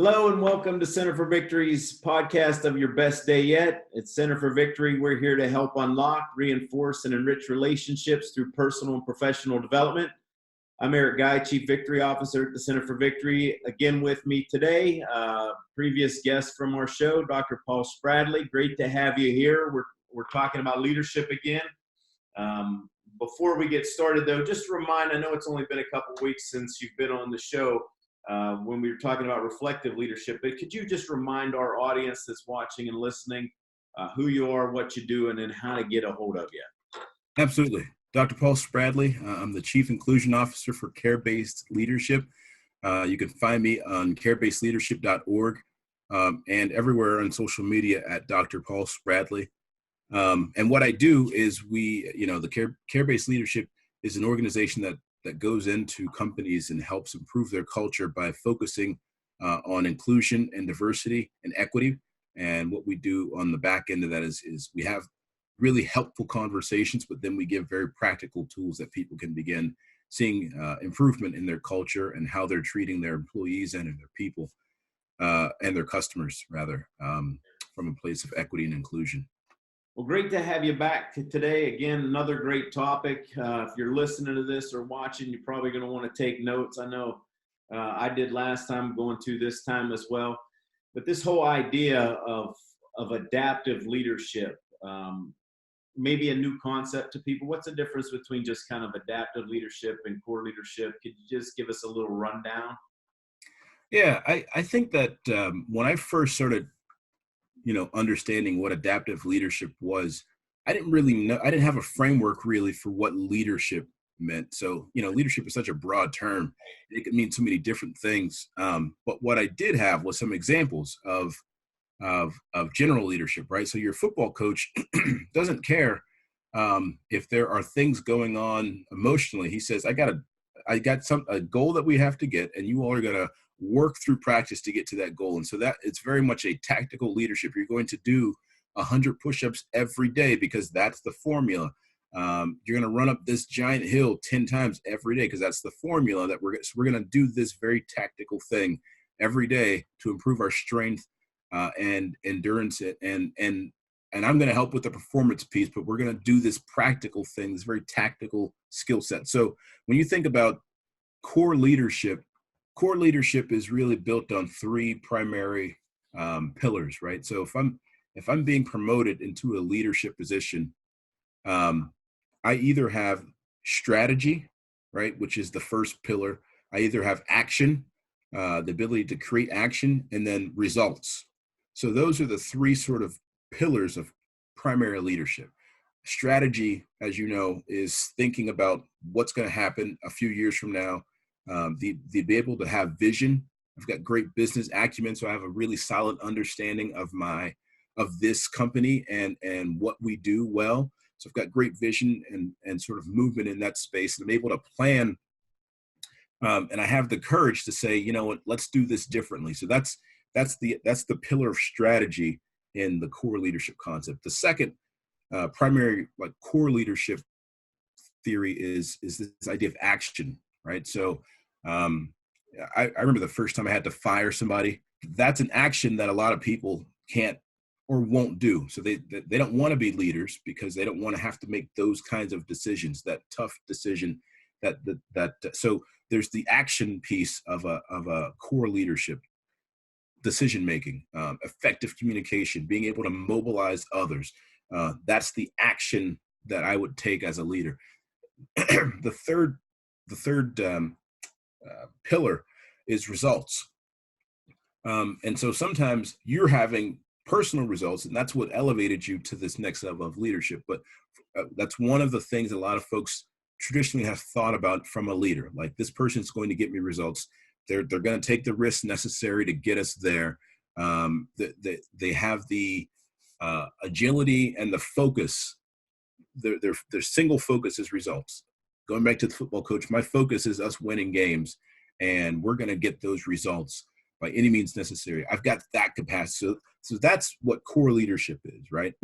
Hello and welcome to Center for Victory's podcast of Your Best Day Yet. It's Center for Victory. We're here to help unlock, reinforce, and enrich relationships through personal and professional development. I'm Eric Guy, Chief Victory Officer at the Center for Victory. Again with me today, previous guest from our show, Dr. Paul Spradley. Great to have you here. We're talking about leadership again. Before we get started, though, just a reminder, I know it's only been a couple of weeks since you've been on the show when we were talking about reflective leadership, but could you just remind our audience that's watching and listening who you are, what you do, and then how to get a hold of you? Absolutely. Dr. Paul Spradley. I'm the Chief Inclusion Officer for Care-Based Leadership. You can find me on carebasedleadership.org and everywhere on social media at Dr. Paul Spradley. And what I do is the Care-Based Leadership is an organization that goes into companies and helps improve their culture by focusing on inclusion and diversity and equity. And what we do on the back end of that is we have really helpful conversations, but then we give very practical tools that people can begin seeing improvement in their culture and how they're treating their employees and their people and their customers, rather, from a place of equity and inclusion. Well, great to have you back today. Again, another great topic. If you're listening to this or watching, you're probably going to want to take notes. I know I did last time, going to this time as well. But this whole idea of adaptive leadership, maybe a new concept to people. What's the difference between just kind of adaptive leadership and core leadership? Could you just give us a little rundown? Yeah, I think that when I first started understanding what adaptive leadership was, I didn't really know, I didn't have a framework really for what leadership meant. So, leadership is such a broad term. It could mean so many different things. But what I did have was some examples of general leadership, right? So your football coach doesn't care if there are things going on emotionally. He says, I got a goal that we have to get, and you all are going to work through practice to get to that goal. And so that it's very much a tactical leadership. You're going to do 100 push-ups every day because that's the formula. You're going to run up this giant hill 10 times every day because that's the formula that we're going to do this very tactical thing every day to improve our strength and endurance. And I'm going to help with the performance piece, but we're going to do this practical thing, this very tactical skill set. So when you think about core leadership is really built on three primary pillars, right? So if I'm being promoted into a leadership position, I either have strategy, right, which is the first pillar. I either have action, the ability to create action, and then results. So those are the three sort of pillars of primary leadership. Strategy, as you know, is thinking about what's going to happen a few years from now. The be able to have vision. I've got great business acumen, so I have a really solid understanding of this company and what we do well. So I've got great vision and sort of movement in that space, and I'm able to plan. And I have the courage to say, you know what, let's do this differently. So that's the pillar of strategy in the core leadership concept. The second primary core leadership theory is this idea of action, right? So I remember the first time I had to fire somebody. That's an action that a lot of people can't or won't do. So they don't want to be leaders because they don't want to have to make those kinds of decisions, that tough decision. So there's the action piece of a core leadership: decision making, effective communication, being able to mobilize others. That's the action that I would take as a leader. The third pillar is results. And so sometimes you're having personal results, and that's what elevated you to this next level of leadership. But that's one of the things a lot of folks traditionally have thought about from a leader. Like, this person's going to get me results. They're going to take the risks necessary to get us there. They have the agility and the focus. Their single focus is results. Going back to the football coach, my focus is us winning games, and we're going to get those results by any means necessary. I've got that capacity. So that's what core leadership is, right?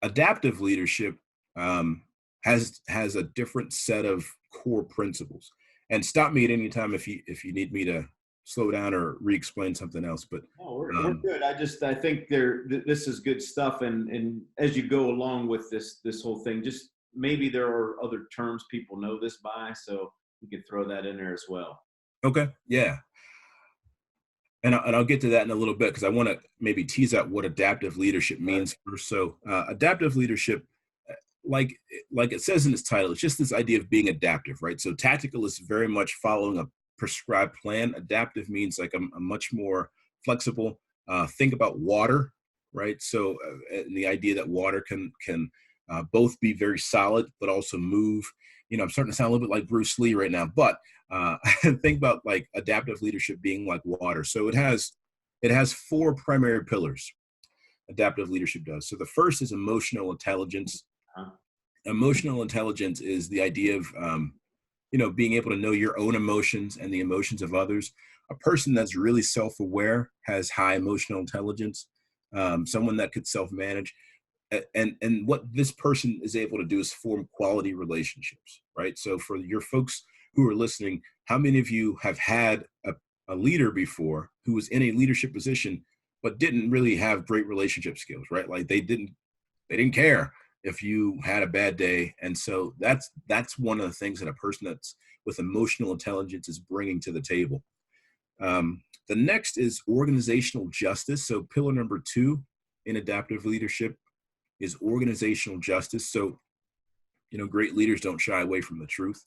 Adaptive leadership has a different set of core principles. And stop me at any time if you need me to slow down or re-explain something else. But Oh, we're good. I think this is good stuff. And as you go along with this whole thing, just maybe there are other terms people know this by, so you can throw that in there as well. okay, yeah. And I'll get to that in a little bit because I want to maybe tease out what adaptive leadership means first. So adaptive leadership, uh, like like it says in its title, it's just this idea of being adaptive, right? So tactical is very much following a prescribed plan. Adaptive means like a much more flexible. Think about water, right? So and the idea that water can both be very solid but also move. I'm starting to sound a little bit like Bruce Lee right now, but think about like adaptive leadership being like water. So it has four primary pillars. Adaptive leadership does. So the first is emotional intelligence. Emotional intelligence is the idea of being able to know your own emotions and the emotions of others. A person that's really self-aware has high emotional intelligence. Someone that could self-manage. And what this person is able to do is form quality relationships, right? So for your folks who are listening, how many of you have had a leader before who was in a leadership position but didn't really have great relationship skills, right? Like they didn't care if you had a bad day. And so that's one of the things that a person that's with emotional intelligence is bringing to the table. The next is organizational justice. So pillar number 2 in adaptive leadership is organizational justice. So, great leaders don't shy away from the truth.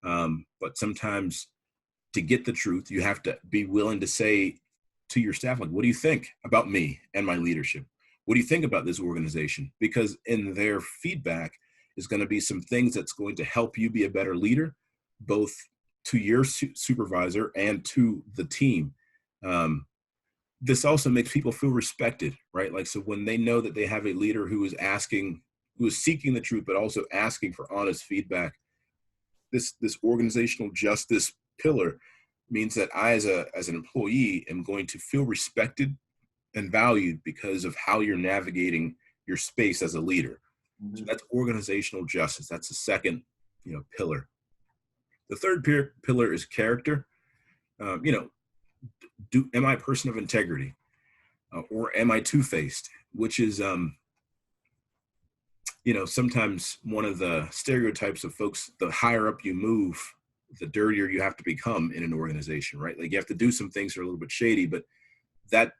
But sometimes to get the truth, you have to be willing to say to your staff, like, what do you think about me and my leadership? What do you think about this organization? Because in their feedback is going to be some things that's going to help you be a better leader, both to your supervisor and to the team. This also makes people feel respected, right? Like, so when they know that they have a leader who is seeking the truth, but also asking for honest feedback, this organizational justice pillar means that I, as an employee, am going to feel respected and valued because of how you're navigating your space as a leader. Mm-hmm. So that's organizational justice. That's the second, pillar. The third pillar is character. Am I a person of integrity, or am I two-faced? Which is, sometimes one of the stereotypes of folks. The higher up you move, the dirtier you have to become in an organization, right? Like you have to do some things that are a little bit shady, but that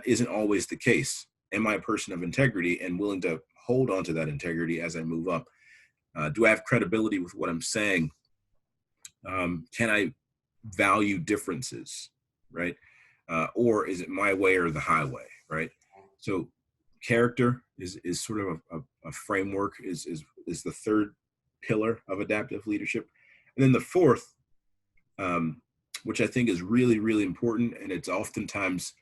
isn't always the case. Am I a person of integrity and willing to hold on to that integrity as I move up? Do I have credibility with what I'm saying? Can I value differences, right? Or is it my way or the highway, right? So character is sort of a framework, is the third pillar of adaptive leadership. And then the fourth, which I think is really, really important, and it's oftentimes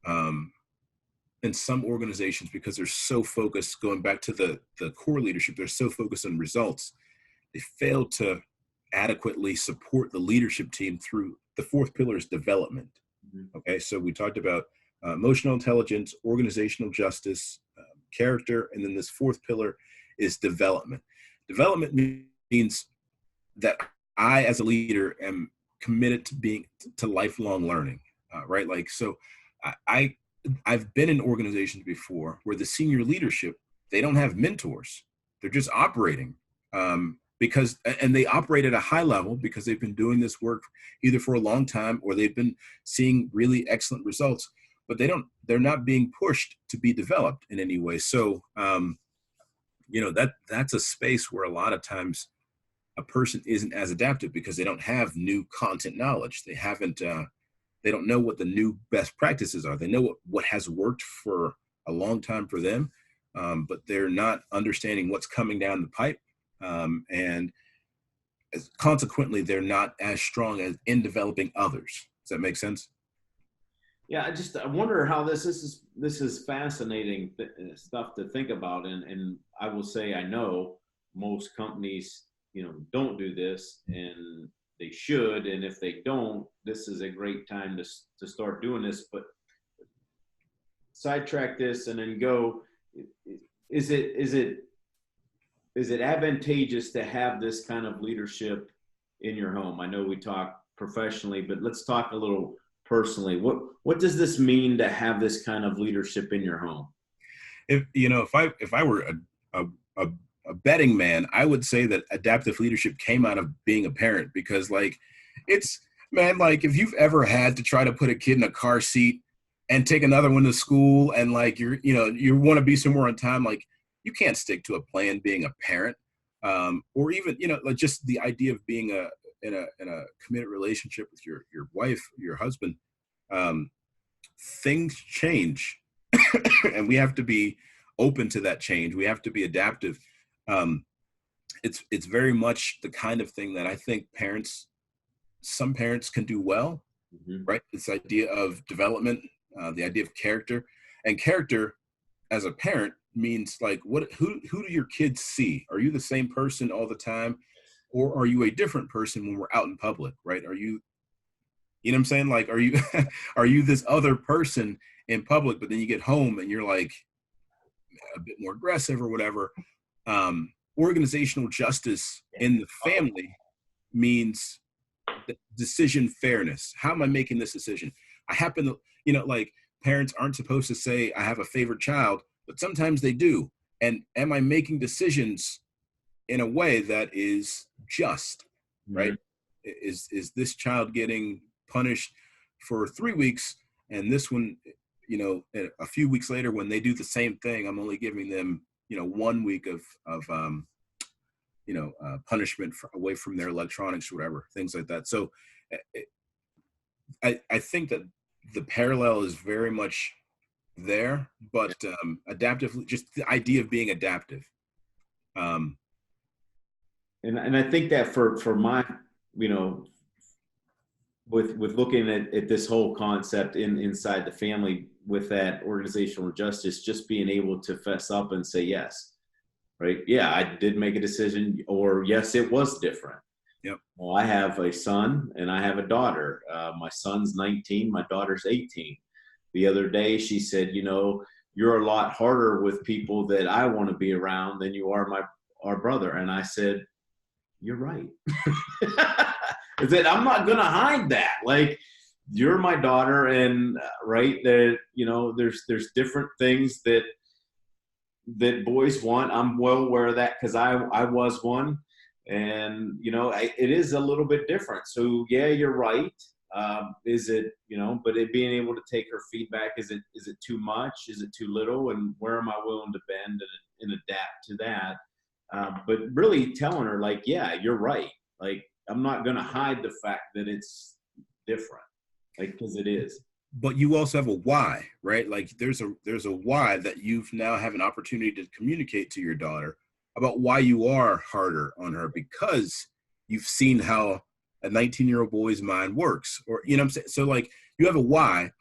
in some organizations, because they're so focused, going back to the core leadership, they're so focused on results, they fail to adequately support the leadership team through the fourth pillar is development. Okay, so we talked about emotional intelligence, organizational justice, character, and then this fourth pillar is development. Development means that I, as a leader, am committed to lifelong learning, right? Like, so I've been in organizations before where the senior leadership, they don't have mentors. They're just operating and they operate at a high level because they've been doing this work either for a long time or they've been seeing really excellent results, but they're not being pushed to be developed in any way. So, that's a space where a lot of times a person isn't as adaptive because they don't have new content knowledge. They don't know what the new best practices are. They know what has worked for a long time for them, but they're not understanding what's coming down the pipe. And consequently, they're not as strong as in developing others. Does that make sense? Yeah, I wonder how this is fascinating stuff to think about, and I will say I know most companies don't do this, and they should, and if they don't, this is a great time to start doing this. But sidetrack this and then go. Is it advantageous to have this kind of leadership in your home? I know we talk professionally, but let's talk a little personally. What does this mean to have this kind of leadership in your home? If I were a, a, a betting man, I would say that adaptive leadership came out of being a parent, because like it's, man, like if you've ever had to try to put a kid in a car seat and take another one to school, and like you want to be somewhere on time, like you can't stick to a plan being a parent, or even like just the idea of being in a committed relationship with your wife, your husband. Things change, and we have to be open to that change. We have to be adaptive. It's very much the kind of thing that I think some parents can do well, right? This idea of development, the idea of character, and character as a parent means like who do your kids see? Are you the same person all the time, or are you a different person when we're out in public, right? Are you know what I'm saying? Like, are you are you this other person in public, but then you get home and you're like a bit more aggressive or whatever? Organizational justice in the family means decision fairness. How am I making this decision? I happen to, like parents aren't supposed to say I have a favorite child, but sometimes they do. And am I making decisions in a way that is just, right? Is this child getting punished for 3 weeks, and this one, a few weeks later when they do the same thing, I'm only giving them 1 week of punishment away from their electronics or whatever, things like that. So I think that the parallel is very much there, but adaptive, just the idea of being adaptive. And I think that for my, with looking at this whole concept inside the family with that organizational justice, just being able to fess up and say, yes, right. Yeah, I did make a decision, or yes, it was different. Yep. Well, I have a son and I have a daughter. My son's 19, my daughter's 18. The other day she said, you're a lot harder with people that I want to be around than you are our brother. And I said, you're right. Is that I'm not going to hide that. Like, you're my daughter, and right there, there's different things that boys want. I'm well aware of that because I was one, and it is a little bit different. So yeah, you're right. Is it, but it being able to take her feedback, is it too much? Is it too little? And where am I willing to bend and adapt to that? But really telling her like, yeah, you're right. Like, I'm not going to hide the fact that it's different, like, because it is. But you also have a why, right? Like there's a why that you've now have an opportunity to communicate to your daughter about why you are harder on her, because you've seen how a 19-year-old boy's mind works, or, what I'm saying? So like you have a why.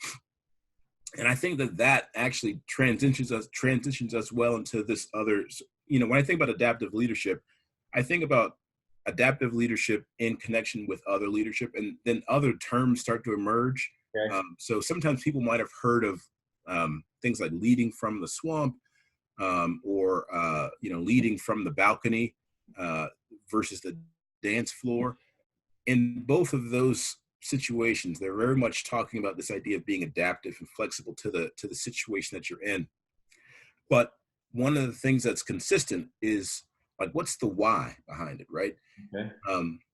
And I think that actually transitions us well into this other, when I think about adaptive leadership, I think about adaptive leadership in connection with other leadership, and then other terms start to emerge. Okay. So sometimes people might have heard of things like leading from the swamp, or leading from the balcony versus the dance floor. In both of those situations, they're very much talking about this idea of being adaptive and flexible to the situation that you're in. But one of the things that's consistent is like, what's the why behind it, right? Okay.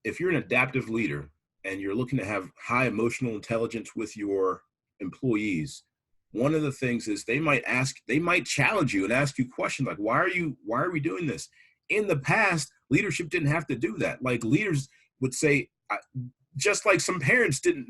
If you're an adaptive leader and you're looking to have high emotional intelligence with your employees, one of the things is they might challenge you and ask you questions like, why are we doing this? In the past, leadership didn't have to do that. Like, leaders would say, just like some parents didn't,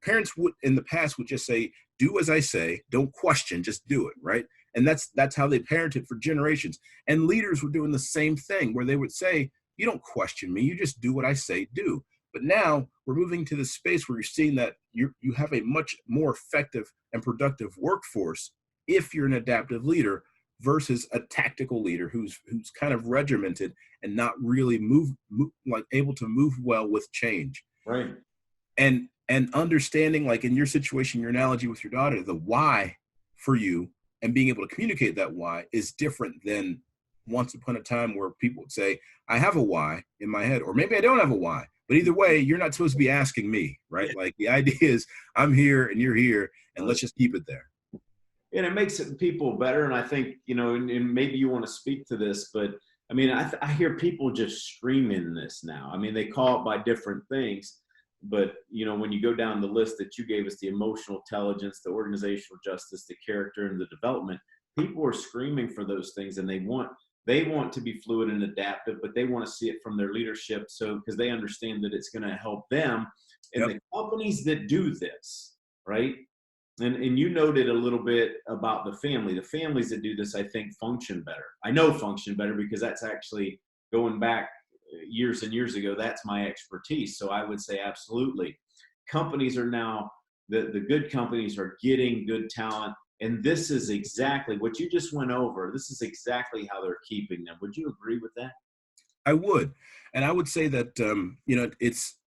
parents would in the past would just say, do as I say, don't question, just do it, right? And that's how they parented for generations. And leaders were doing the same thing, where they would say, you don't question me, you just do what I say, do. But now we're moving to this space where you're seeing that you have a much more effective and productive workforce if you're an adaptive leader versus a tactical leader who's kind of regimented and not really able to move well with change. Right. And understanding, like in your situation, your analogy with your daughter, the why for you and being able to communicate that why is different than once upon a time where people would say, I have a why in my head, or maybe I don't have a why, But either way, you're not supposed to be asking me, right? Like the idea is I'm here and you're here, and let's just keep it there. And it makes people better. And I think, and maybe you want to speak to this, but I mean, I hear people just screaming this now. I mean, they call it by different things, but when you go down the list that you gave us, the emotional intelligence, the organizational justice, the character, and the development, people are screaming for those things, and they want to be fluid and adaptive, but they want to see it from their leadership. So, because they understand that it's going to help them. And the companies that do this, right? And you noted a little bit about the families that do this, I think function better. I know function better because that's actually going back years and years ago. That's my expertise. So I would say absolutely. Companies are now, the good companies are getting good talent. And this is exactly what you just went over. This is exactly how they're keeping them. Would you agree with that? I would. And I would say that,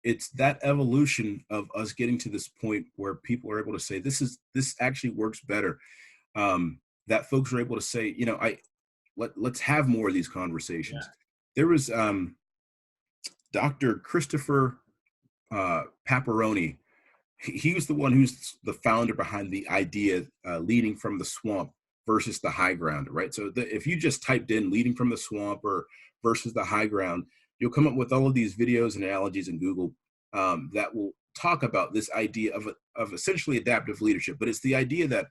it's that evolution of us getting to this point where people are able to say, this actually works better. That folks are able to say, let's have more of these conversations. Yeah. There was Dr. Christopher Paparoni. He was the one who's the founder behind the idea, leading from the swamp versus the high ground, right? So if you just typed in leading from the swamp or versus the high ground, you'll come up with all of these videos and analogies in Google that will talk about this idea of essentially adaptive leadership. But it's the idea that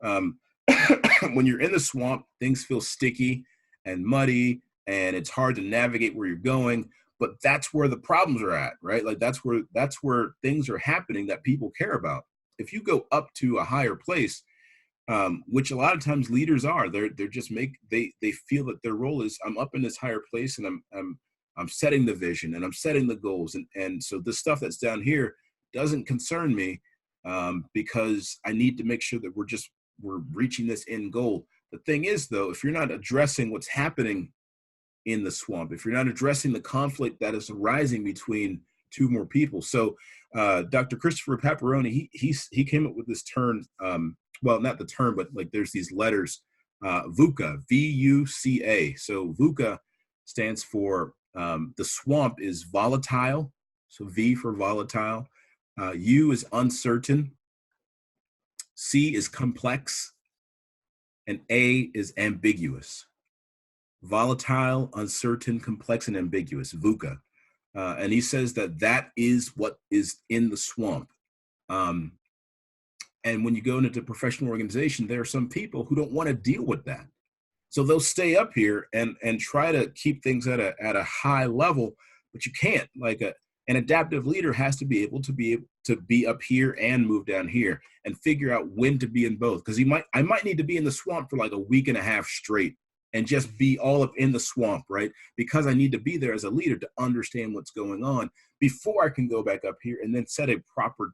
when you're in the swamp, things feel sticky and muddy, and it's hard to navigate where you're going. But that's where the problems are at, right? Like that's where things are happening that people care about. If you go up to a higher place, which a lot of times leaders are, they're just they feel that their role is, I'm up in this higher place and I'm setting the vision and I'm setting the goals. And so the stuff that's down here doesn't concern me, because I need to make sure that we're reaching this end goal. The thing is though, if you're not addressing what's happening in the swamp, if you're not addressing the conflict that is arising between two more people. So Dr. Christopher Paparoni, he came up with this term, well, not the term, but like there's these letters, VUCA, V-U-C-A. So VUCA stands for, the swamp is volatile. So V for volatile. U is uncertain. C is complex. And A is ambiguous. Volatile, uncertain, complex, and ambiguous, VUCA. And he says that is what is in the swamp. And when you go into a professional organization, there are some people who don't want to deal with that. So they'll stay up here and try to keep things at a high level, but you can't. Like an adaptive leader has to be able to be up here and move down here and figure out when to be in both. Because I might need to be in the swamp for like a week and a half straight and just be all up in the swamp, right? Because I need to be there as a leader to understand what's going on before I can go back up here and then set a proper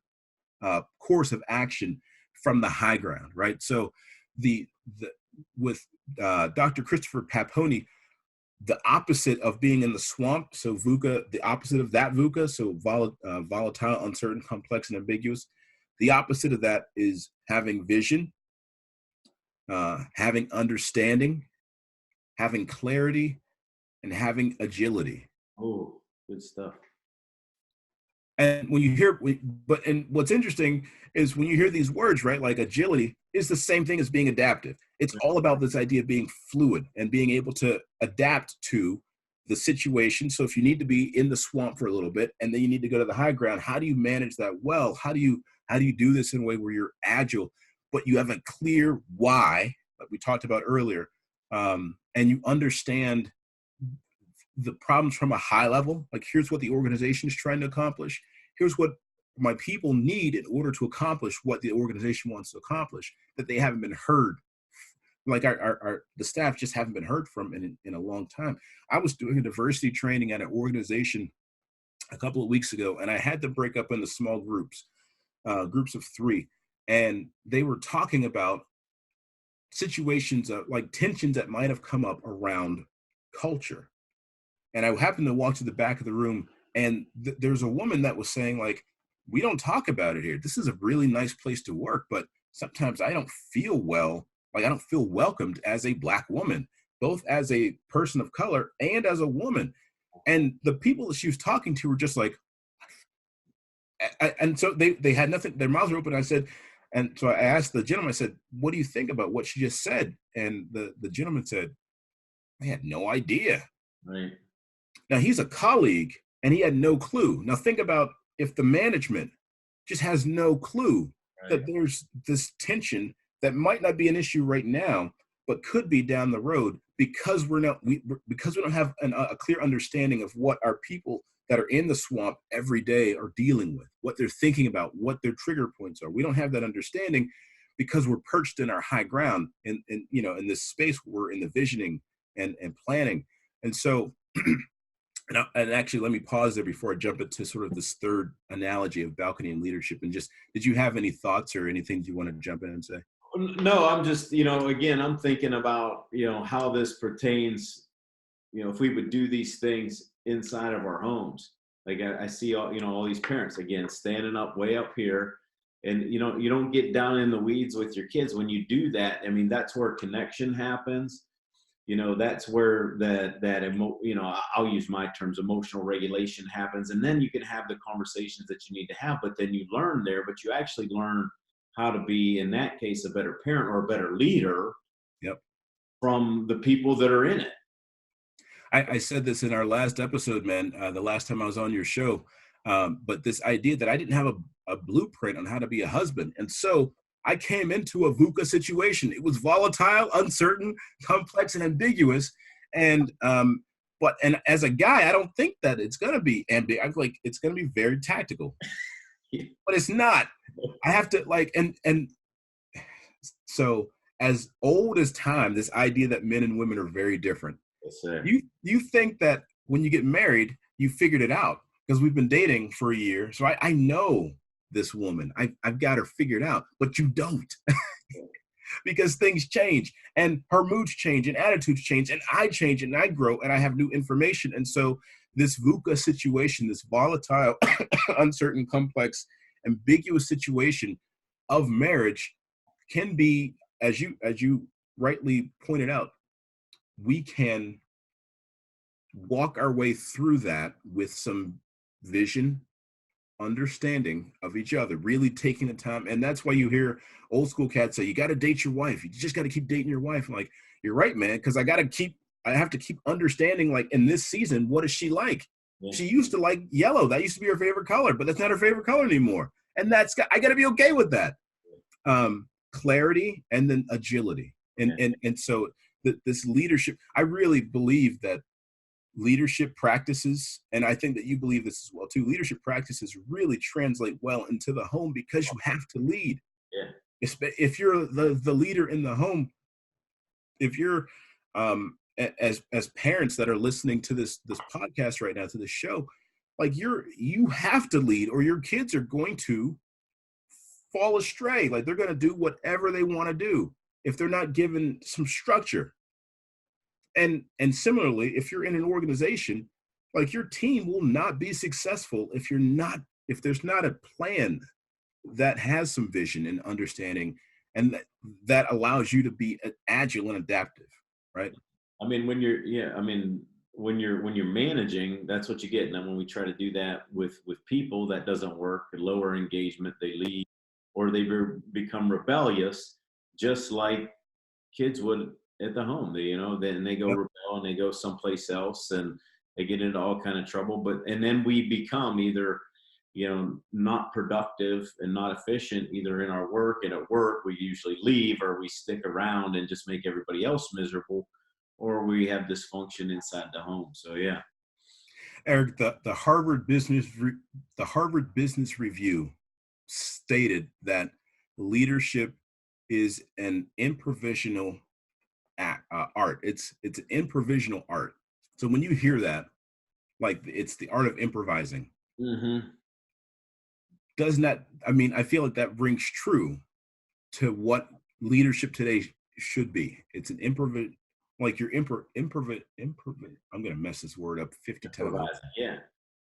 course of action from the high ground, right? So with Dr. Christopher Paparoni, the opposite of being in the swamp, so VUCA, the opposite of that VUCA, so volatile, uncertain, complex, and ambiguous, the opposite of that is having vision, having understanding, having clarity, and having agility. Oh, good stuff. And when you hear, and what's interesting is when you hear these words, right, like agility is the same thing as being adaptive. It's all about this idea of being fluid and being able to adapt to the situation. So if you need to be in the swamp for a little bit and then you need to go to the high ground, how do you manage that well? How do you do this in a way where you're agile, but you have a clear why, like we talked about earlier, and you understand the problems from a high level? Like, here's what the organization is trying to accomplish. Here's what my people need in order to accomplish what the organization wants to accomplish, that they haven't been heard. Like the staff just haven't been heard from in a long time. I was doing a diversity training at an organization a couple of weeks ago, and I had to break up into small groups of 3. And they were talking about situations like tensions that might have come up around culture. And I happened to walk to the back of the room, and there's a woman that was saying, like, we don't talk about it here. This is a really nice place to work, but sometimes I don't feel well. Like, I don't feel welcomed as a Black woman, both as a person of color and as a woman. And the people that she was talking to were just like, And so they had nothing, their mouths were open. I said, and so I asked the gentleman, I said, what do you think about what she just said? And the gentleman said, I had no idea. Right. Now he's a colleague and he had no clue. Now think about if the management just has no clue Right. that there's this tension that might not be an issue right now, but could be down the road because because we don't have a clear understanding of what our people that are in the swamp every day are dealing with, what they're thinking about, what their trigger points are. We don't have that understanding because we're perched in our high ground in this space where we're in the visioning and planning. And so and actually, let me pause there before I jump into sort of this third analogy of balcony and leadership. And just, did you have any thoughts or anything you want to jump in and say? No, I'm just, again, I'm thinking about, how this pertains, if we would do these things inside of our homes. Like I see all these parents, again, standing up way up here, and, you don't get down in the weeds with your kids. When you do that, I mean, that's where connection happens. That's where I'll use my terms, emotional regulation happens. And then you can have the conversations that you need to have, but then you learn there, but you actually learn how to be, in that case, a better parent or a better leader. Yep. From the people that are in it. I said this in our last episode, man, the last time I was on your show, but this idea that I didn't have a blueprint on how to be a husband. And so I came into a VUCA situation. It was volatile, uncertain, complex, and ambiguous. And as a guy, I don't think that it's going to be ambiguous. I'm like, it's going to be very tactical, but it's not. I have to and so as old as time, this idea that men and women are very different. Yes, sir. You think that when you get married, you figured it out because we've been dating for a year. So I know this woman. I've got her figured out, but you don't. Because things change and her moods change and attitudes change and I change and I grow and I have new information. And so this VUCA situation, this volatile, uncertain, complex, ambiguous situation of marriage can be, as you rightly pointed out, we can walk our way through that with some vision, understanding of each other, really taking the time. And that's why you hear old school cats say, you got to date your wife. You just got to keep dating your wife. I'm like, you're right, man. Cause I have to keep understanding, like in this season, what is she like? Yeah. She used to like yellow. That used to be her favorite color, but that's not her favorite color anymore. And I got to be okay with that. Clarity and then agility. And so this leadership, I really believe that leadership practices, and I think that you believe this as well too, leadership practices really translate well into the home because you have to lead. Yeah. If you're the leader in the home, if you're as parents that are listening to this podcast right now, to this show, like you have to lead or your kids are going to fall astray. Like they're going to do whatever they want to do if they're not given some structure. And similarly, if you're in an organization, like your team will not be successful if there's not a plan that has some vision and understanding and that allows you to be agile and adaptive, right? I mean, when you're managing, that's what you get. And then when we try to do that with people, that doesn't work. Lower engagement, they leave, or they become rebellious, just like kids would at the home. Then they go rebel and they go someplace else and they get into all kind of trouble. And then we become either, not productive and not efficient, either in our work, and at work we usually leave, or we stick around and just make everybody else miserable, or we have dysfunction inside the home. So yeah. Eric, the Harvard Business Review stated that leadership is an improvisational art. It's an improvisational art. So when you hear that, like it's the art of improvising. Mm-hmm. I feel like that rings true to what leadership today should be. It's an like you're I'm going to mess this word up 50 times. Yeah.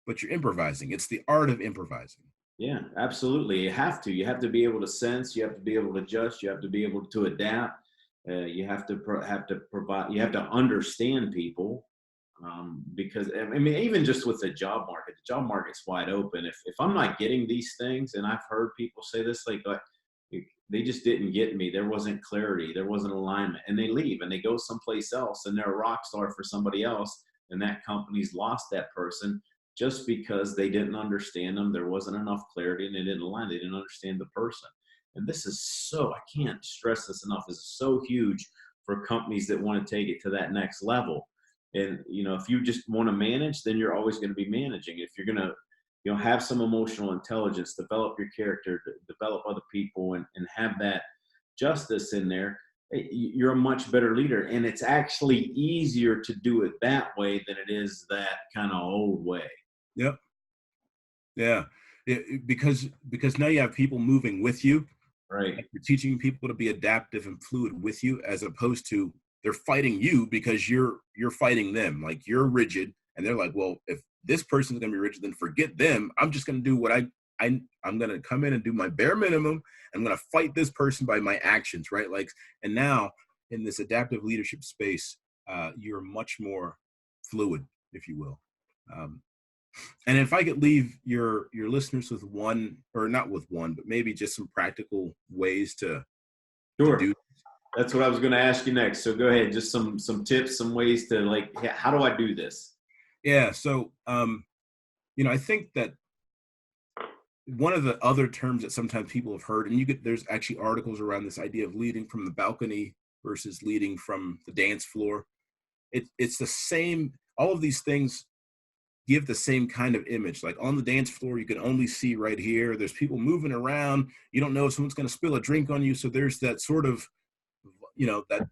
But you're improvising. It's the art of improvising. Yeah, absolutely. You have to be able to sense, you have to be able to adjust, you have to be able to adapt. You have to provide, you have to understand people. Because I mean, even just with the job market's wide open. If I'm not getting these things, and I've heard people say this, like they just didn't get me. There wasn't clarity. There wasn't alignment, and they leave and they go someplace else, and they're a rock star for somebody else, and that company's lost that person just because they didn't understand them. There wasn't enough clarity, and they didn't align. They didn't understand the person. And this is so, I can't stress this enough. This is so huge for companies that want to take it to that next level. And, if you just want to manage, then you're always going to be managing. If you're going to, have some emotional intelligence, develop your character, develop other people, and have that justice in there, you're a much better leader. And it's actually easier to do it that way than it is that kind of old way. Yep. Yeah. Because now you have people moving with you. Right. You're teaching people to be adaptive and fluid with you, as opposed to they're fighting you because you're fighting them. Like, you're rigid, and they're like, well, if this person's going to be rigid, then forget them. I'm just going to do what I'm going to come in and do my bare minimum. I'm going to fight this person by my actions, right? Like, and now in this adaptive leadership space, you're much more fluid, if you will. And if I could leave your listeners with one, or not with one, but maybe just some practical ways to do. That's what I was going to ask you next. So go ahead. Just some tips, some ways to, like, how do I do this? Yeah. So, I think that one of the other terms that sometimes people have heard, and there's actually articles around this idea of leading from the balcony versus leading from the dance floor. It's the same. All of these things give the same kind of image. Like, on the dance floor, you can only see right here. There's people moving around. You don't know if someone's going to spill a drink on you. So there's that sort of, that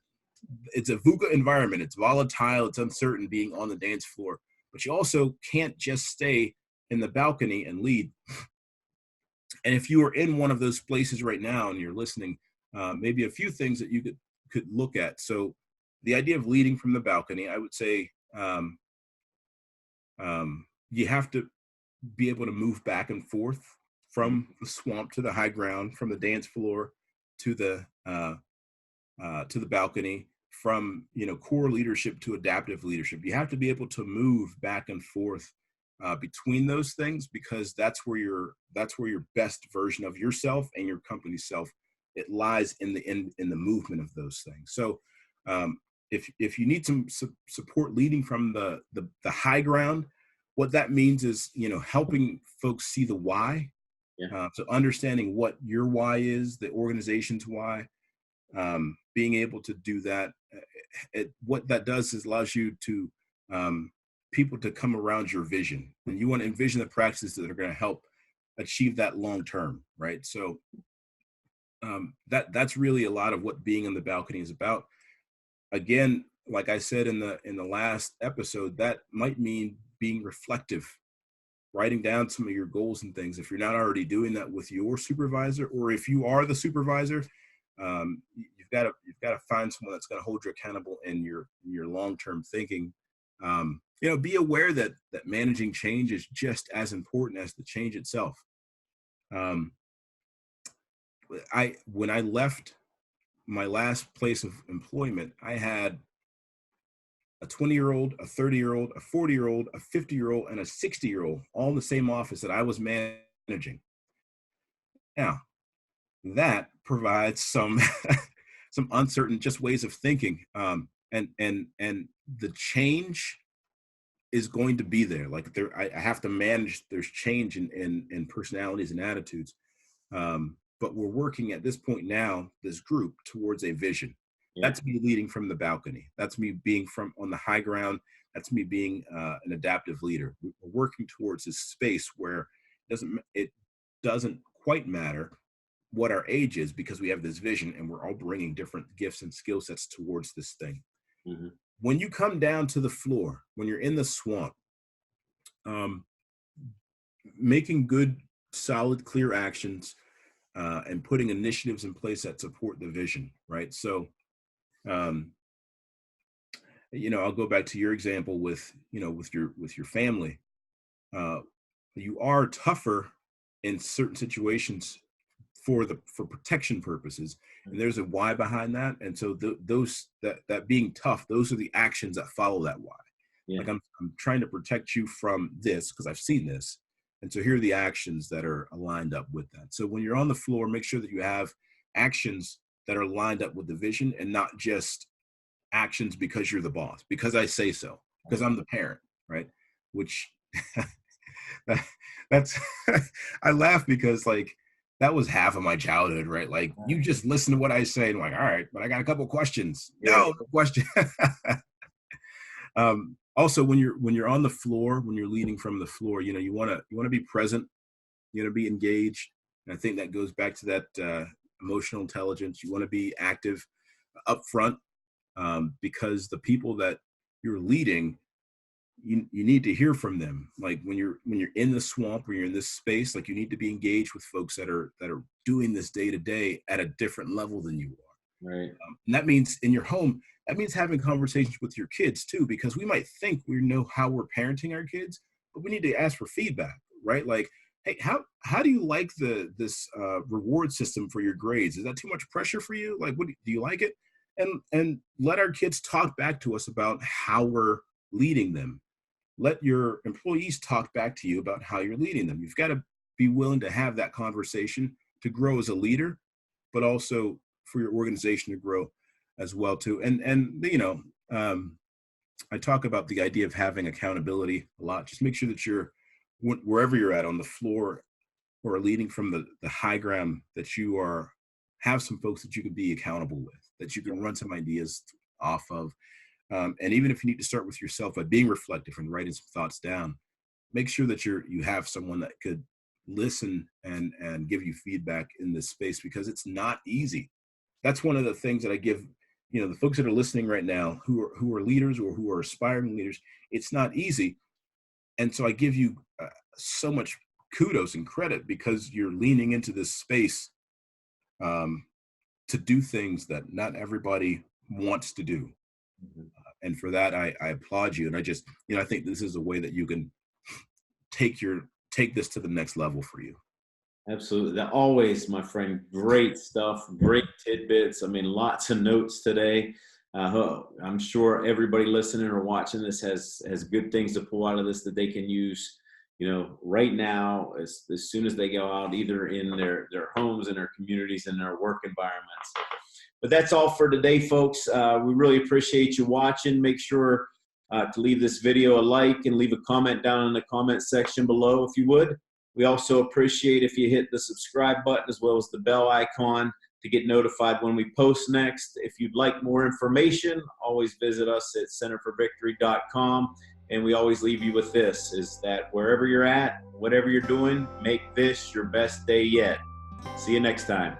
it's a VUCA environment. It's volatile. It's uncertain being on the dance floor. But you also can't just stay in the balcony and lead. And if you are in one of those places right now and you're listening, maybe a few things that you could look at. So the idea of leading from the balcony, I would say, you have to be able to move back and forth from the swamp to the high ground, from the dance floor to the balcony, from core leadership to adaptive leadership. You have to be able to move back and forth between those things, because that's where your best version of yourself and your company's self, it lies in the movement of those things. So if you need some support leading from the high ground, what that means is, helping folks see the why. Yeah. So understanding what your why is, the organization's why, being able to do that. What that does is allows you to people to come around your vision, and you want to envision the practices that are going to help achieve that long term, right? So that's really a lot of what being on the balcony is about. Again, like I said in the last episode, that might mean being reflective, writing down some of your goals and things. If you're not already doing that with your supervisor, or if you are the supervisor, you've got to find someone that's going to hold you accountable in your long-term thinking. Be aware that managing change is just as important as the change itself. When I left my last place of employment, I had a 20-year-old, a 30-year-old, a 40-year-old, a 50-year-old, and a 60-year-old all in the same office that I was managing. Now, that provides some some uncertain just ways of thinking, and the change is going to be there. Like, I have to manage. There's change in personalities and attitudes, but we're working at this point now, this group, towards a vision. Yeah. That's me leading from the balcony. That's me being on the high ground. That's me being an adaptive leader. We're working towards this space where it doesn't quite matter what our age is, because we have this vision and we're all bringing different gifts and skill sets towards this thing. Mm-hmm. When you come down to the floor, when you're in the swamp, making good, solid, clear actions and putting initiatives in place that support the vision, right? So, I'll go back to your example with your family. You are tougher in certain situations for protection purposes, and there's a why behind that. And so that being tough, those are the actions that follow that why. Yeah. Like I'm trying to protect you from this because I've seen this. And so here are the actions that are aligned up with that. So when you're on the floor, make sure that you have actions that are lined up with the vision and not just actions because you're the boss, because I say so, because I'm the parent, right? Which that's I laugh because like that was half of my childhood, right? Like you just listen to what I say and I'm like, all right, but I got a couple questions. Yeah. No question. Also when you're on the floor, when you're leading from the floor, you want to be present, you want to be engaged. And I think that goes back to that emotional intelligence. You want to be active up front, because the people that you're leading, you need to hear from them. Like when you're in the swamp or you're in this space, like you need to be engaged with folks that are doing this day to day at a different level than you are. Right. And that means in your home, that means having conversations with your kids too, because we might think we know how we're parenting our kids, but we need to ask for feedback, right? Like, hey, how do you like this reward system for your grades? Is that too much pressure for you? Like, what do you like it? And let our kids talk back to us about how we're leading them. Let your employees talk back to you about how you're leading them. You've got to be willing to have that conversation to grow as a leader, but also for your organization to grow as well too. I talk about the idea of having accountability a lot. Just make sure that you're wherever you're at on the floor or leading from the high ground, that you have some folks that you can be accountable with, that you can run some ideas off of. And even if you need to start with yourself by being reflective and writing some thoughts down, make sure that you have someone that could listen and give you feedback in this space, because it's not easy. That's one of the things that I give, the folks that are listening right now who are leaders or who are aspiring leaders. It's not easy. And so I give you so much kudos and credit because you're leaning into this space to do things that not everybody wants to do. Mhm. And for that, I applaud you. And I just, I think this is a way that you can take this to the next level for you. Absolutely. That always, my friend, great stuff, great tidbits. I mean, lots of notes today. I'm sure everybody listening or watching this has good things to pull out of this that they can use, right now, as soon as they go out, either in their homes, in their communities, in their work environments. But that's all for today, folks. We really appreciate you watching. Make sure to leave this video a like and leave a comment down in the comment section below if you would. We also appreciate if you hit the subscribe button as well as the bell icon to get notified when we post next. If you'd like more information, always visit us at centerforvictory.com. And we always leave you with this, is that wherever you're at, whatever you're doing, make this your best day yet. See you next time.